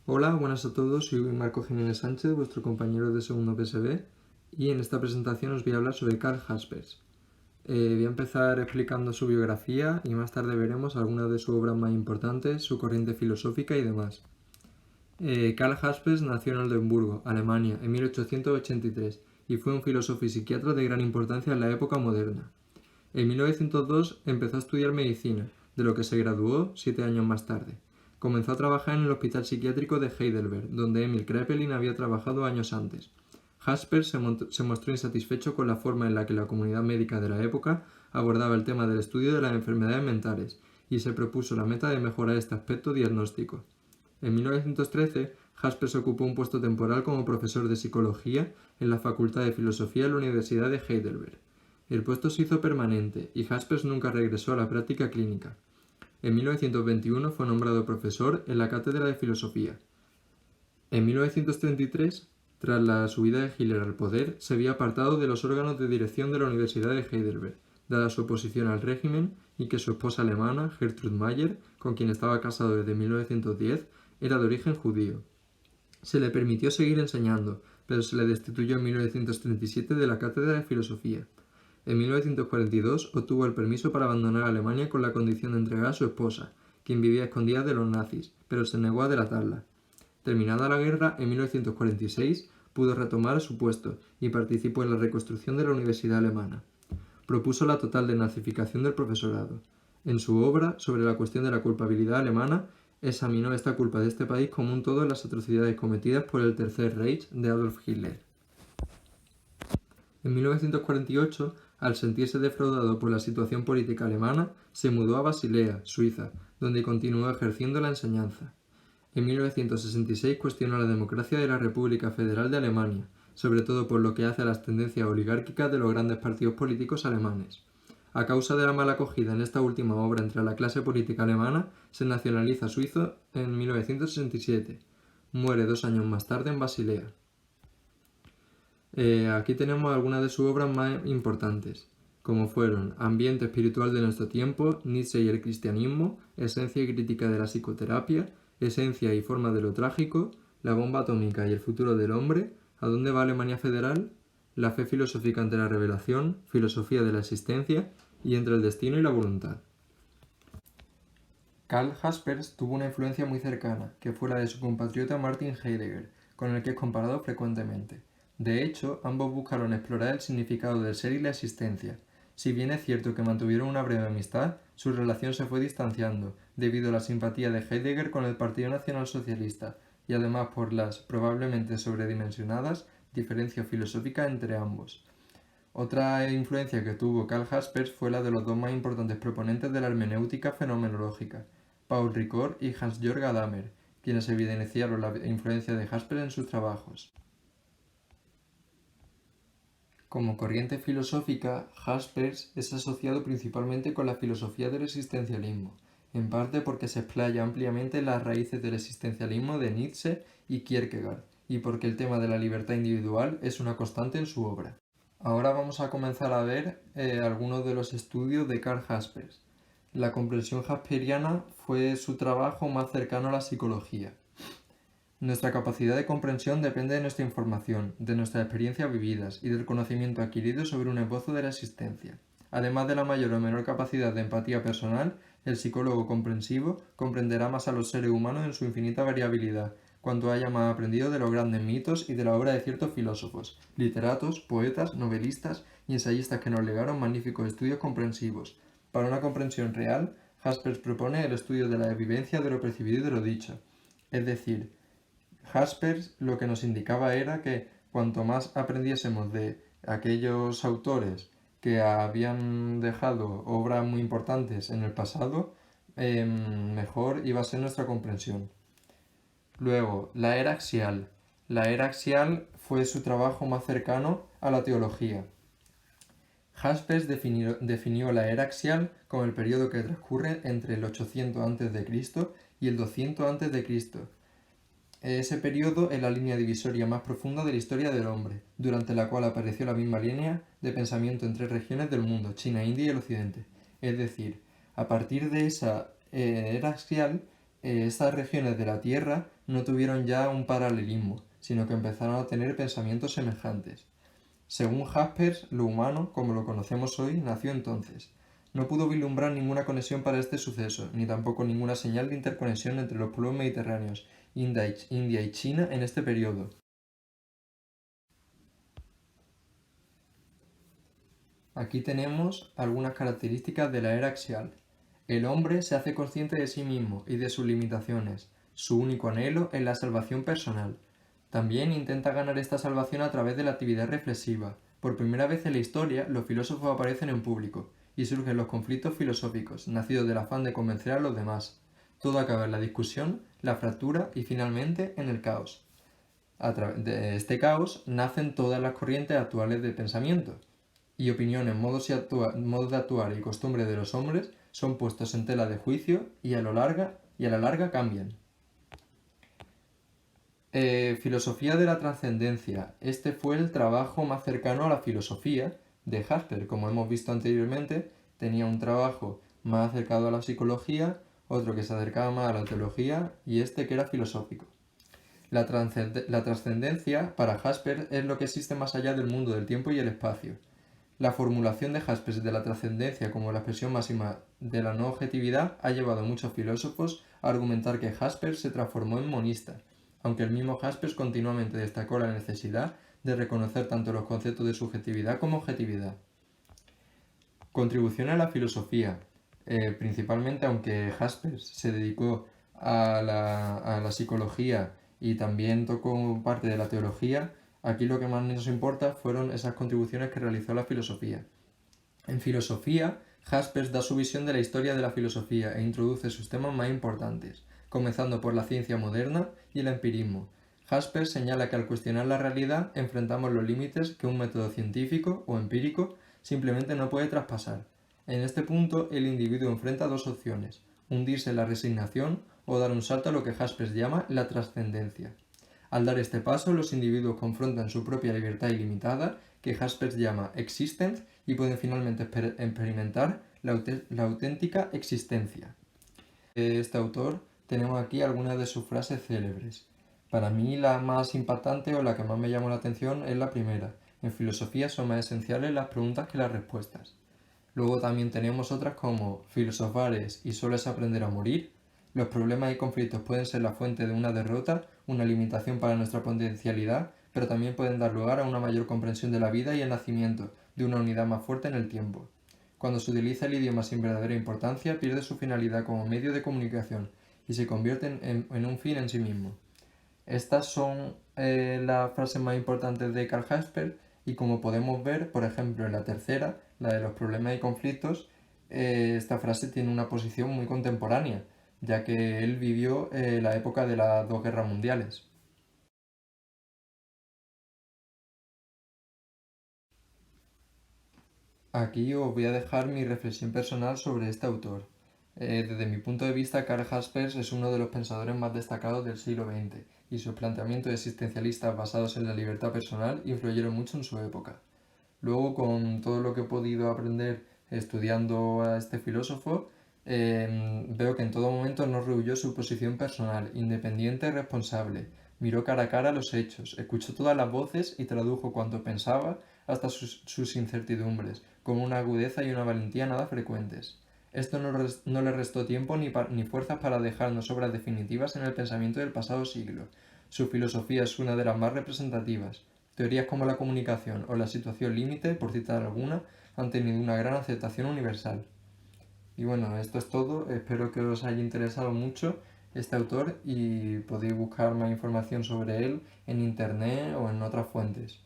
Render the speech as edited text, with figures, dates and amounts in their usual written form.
Hola, buenas a todos, soy Marco Jiménez Sánchez, vuestro compañero de segundo PSB, y en esta presentación os voy a hablar sobre Karl Jaspers. Voy a empezar explicando su biografía y más tarde veremos algunas de sus obras más importantes, su corriente filosófica y demás. Karl Jaspers nació en Oldenburgo, Alemania, en 1883 y fue un filósofo y psiquiatra de gran importancia en la época moderna. En 1902 empezó a estudiar medicina, de lo que se graduó 7 años más tarde. Comenzó a trabajar en el Hospital Psiquiátrico de Heidelberg, donde Emil Kraepelin había trabajado años antes. Jaspers se mostró insatisfecho con la forma en la que la comunidad médica de la época abordaba el tema del estudio de las enfermedades mentales y se propuso la meta de mejorar este aspecto diagnóstico. En 1913, Jaspers ocupó un puesto temporal como profesor de psicología en la Facultad de Filosofía de la Universidad de Heidelberg. El puesto se hizo permanente y Jaspers nunca regresó a la práctica clínica. En 1921 fue nombrado profesor en la Cátedra de Filosofía. En 1933, tras la subida de Hitler al poder, se había apartado de los órganos de dirección de la Universidad de Heidelberg, dada su oposición al régimen y que su esposa alemana, Gertrud Mayer, con quien estaba casado desde 1910, era de origen judío. Se le permitió seguir enseñando, pero se le destituyó en 1937 de la Cátedra de Filosofía. En 1942 obtuvo el permiso para abandonar Alemania con la condición de entregar a su esposa, quien vivía a escondidas de los nazis, pero se negó a delatarla. Terminada la guerra, en 1946 pudo retomar su puesto y participó en la reconstrucción de la Universidad Alemana. Propuso la total denazificación del profesorado. En su obra sobre la cuestión de la culpabilidad alemana, examinó esta culpa de este país como un todo en las atrocidades cometidas por el Tercer Reich de Adolf Hitler. En 1948, al sentirse defraudado por la situación política alemana, se mudó a Basilea, Suiza, donde continuó ejerciendo la enseñanza. En 1966 cuestionó la democracia de la República Federal de Alemania, sobre todo por lo que hace a las tendencias oligárquicas de los grandes partidos políticos alemanes. A causa de la mala acogida en esta última obra entre la clase política alemana, se nacionaliza suizo en 1967. Muere 2 años más tarde en Basilea. Aquí tenemos algunas de sus obras más importantes, como fueron Ambiente espiritual de nuestro tiempo, Nietzsche y el cristianismo, Esencia y crítica de la psicoterapia, Esencia y forma de lo trágico, La bomba atómica y el futuro del hombre, ¿A dónde va Alemania federal?, La fe filosófica ante la revelación, Filosofía de la existencia y Entre el destino y la voluntad. Karl Jaspers tuvo una influencia muy cercana, que fue la de su compatriota Martin Heidegger, con el que es comparado frecuentemente. De hecho, ambos buscaron explorar el significado del ser y la existencia. Si bien es cierto que mantuvieron una breve amistad, su relación se fue distanciando, debido a la simpatía de Heidegger con el Partido Nacional Socialista, y además por las, probablemente sobredimensionadas, diferencias filosóficas entre ambos. Otra influencia que tuvo Karl Jaspers fue la de los dos más importantes proponentes de la hermenéutica fenomenológica, Paul Ricoeur y Hans-Georg Gadamer, quienes evidenciaron la influencia de Jaspers en sus trabajos. Como corriente filosófica, Jaspers es asociado principalmente con la filosofía del existencialismo, en parte porque se explaya ampliamente en las raíces del existencialismo de Nietzsche y Kierkegaard, y porque el tema de la libertad individual es una constante en su obra. Ahora vamos a comenzar a ver algunos de los estudios de Karl Jaspers. La comprensión jasperiana fue su trabajo más cercano a la psicología. Nuestra capacidad de comprensión depende de nuestra información, de nuestras experiencias vividas y del conocimiento adquirido sobre un esbozo de la existencia. Además de la mayor o menor capacidad de empatía personal, el psicólogo comprensivo comprenderá más a los seres humanos en su infinita variabilidad, cuanto haya más aprendido de los grandes mitos y de la obra de ciertos filósofos, literatos, poetas, novelistas y ensayistas que nos legaron magníficos estudios comprensivos. Para una comprensión real, Jaspers propone el estudio de la vivencia de lo percibido y de lo dicho, es decir, Jaspers lo que nos indicaba era que cuanto más aprendiésemos de aquellos autores que habían dejado obras muy importantes en el pasado, mejor iba a ser nuestra comprensión. Luego, la era axial. La era axial fue su trabajo más cercano a la teología. Jaspers definió la era axial como el periodo que transcurre entre el 800 a.C. y el 200 a.C. Ese periodo es la línea divisoria más profunda de la historia del hombre, durante la cual apareció la misma línea de pensamiento en tres regiones del mundo, China, India y el Occidente. Es decir, a partir de esa era axial estas regiones de la Tierra no tuvieron ya un paralelismo, sino que empezaron a tener pensamientos semejantes. Según Jaspers, lo humano, como lo conocemos hoy, nació entonces. No pudo vislumbrar ninguna conexión para este suceso, ni tampoco ninguna señal de interconexión entre los pueblos mediterráneos, India y China en este periodo. Aquí tenemos algunas características de la era axial. El hombre se hace consciente de sí mismo y de sus limitaciones. Su único anhelo es la salvación personal. También intenta ganar esta salvación a través de la actividad reflexiva. Por primera vez en la historia, los filósofos aparecen en público y surgen los conflictos filosóficos, nacidos del afán de convencer a los demás. Todo acaba en la discusión, la fractura y finalmente en el caos. A través de este caos nacen todas las corrientes actuales de pensamiento y opiniones, modos de actuar y costumbres de los hombres son puestos en tela de juicio y a la larga cambian. Filosofía de la trascendencia. Este fue el trabajo más cercano a la filosofía de Jasper. Como hemos visto anteriormente, tenía un trabajo más acercado a la psicología, otro que se acercaba más a la teología y este que era filosófico. La trascendencia para Jasper es lo que existe más allá del mundo del tiempo y el espacio. La formulación de Jaspers de la trascendencia como la expresión máxima de la no objetividad ha llevado a muchos filósofos a argumentar que Jaspers se transformó en monista, aunque el mismo Jaspers continuamente destacó la necesidad de reconocer tanto los conceptos de subjetividad como objetividad. Contribución a la filosofía. Principalmente, aunque Jaspers se dedicó a la psicología y también tocó parte de la teología, aquí lo que más nos importa fueron esas contribuciones que realizó la filosofía. En filosofía, Jaspers da su visión de la historia de la filosofía e introduce sus temas más importantes, comenzando por la ciencia moderna y el empirismo. Jaspers señala que al cuestionar la realidad enfrentamos los límites que un método científico o empírico simplemente no puede traspasar. En este punto, el individuo enfrenta dos opciones: hundirse en la resignación o dar un salto a lo que Jaspers llama la trascendencia. Al dar este paso, los individuos confrontan su propia libertad ilimitada, que Jaspers llama existence, y pueden finalmente experimentar la auténtica existencia. De este autor tenemos aquí algunas de sus frases célebres. Para mí la más impactante o la que más me llamó la atención es la primera. En filosofía son más esenciales las preguntas que las respuestas. Luego también tenemos otras como filosofar es y solo es aprender a morir. Los problemas y conflictos pueden ser la fuente de una derrota, una limitación para nuestra potencialidad, pero también pueden dar lugar a una mayor comprensión de la vida y el nacimiento de una unidad más fuerte en el tiempo. Cuando se utiliza el idioma sin verdadera importancia, pierde su finalidad como medio de comunicación y se convierte en un fin en sí mismo. Estas son las frases más importantes de Karl Jaspers y como podemos ver, por ejemplo, en la tercera, la de los problemas y conflictos, esta frase tiene una posición muy contemporánea, ya que él vivió la época de las dos guerras mundiales. Aquí os voy a dejar mi reflexión personal sobre este autor. Desde mi punto de vista, Karl Jaspers es uno de los pensadores más destacados del siglo XX y sus planteamientos existencialistas basados en la libertad personal influyeron mucho en su época. Luego, con todo lo que he podido aprender estudiando a este filósofo, veo que en todo momento no rehuyó su posición personal, independiente y responsable. Miró cara a cara los hechos, escuchó todas las voces y tradujo cuanto pensaba hasta sus incertidumbres, con una agudeza y una valentía nada frecuentes. Esto no le restó tiempo ni fuerzas para dejarnos obras definitivas en el pensamiento del pasado siglo. Su filosofía es una de las más representativas. Teorías como la comunicación o la situación límite, por citar alguna, han tenido una gran aceptación universal. Y bueno, esto es todo. Espero que os haya interesado mucho este autor y podéis buscar más información sobre él en internet o en otras fuentes.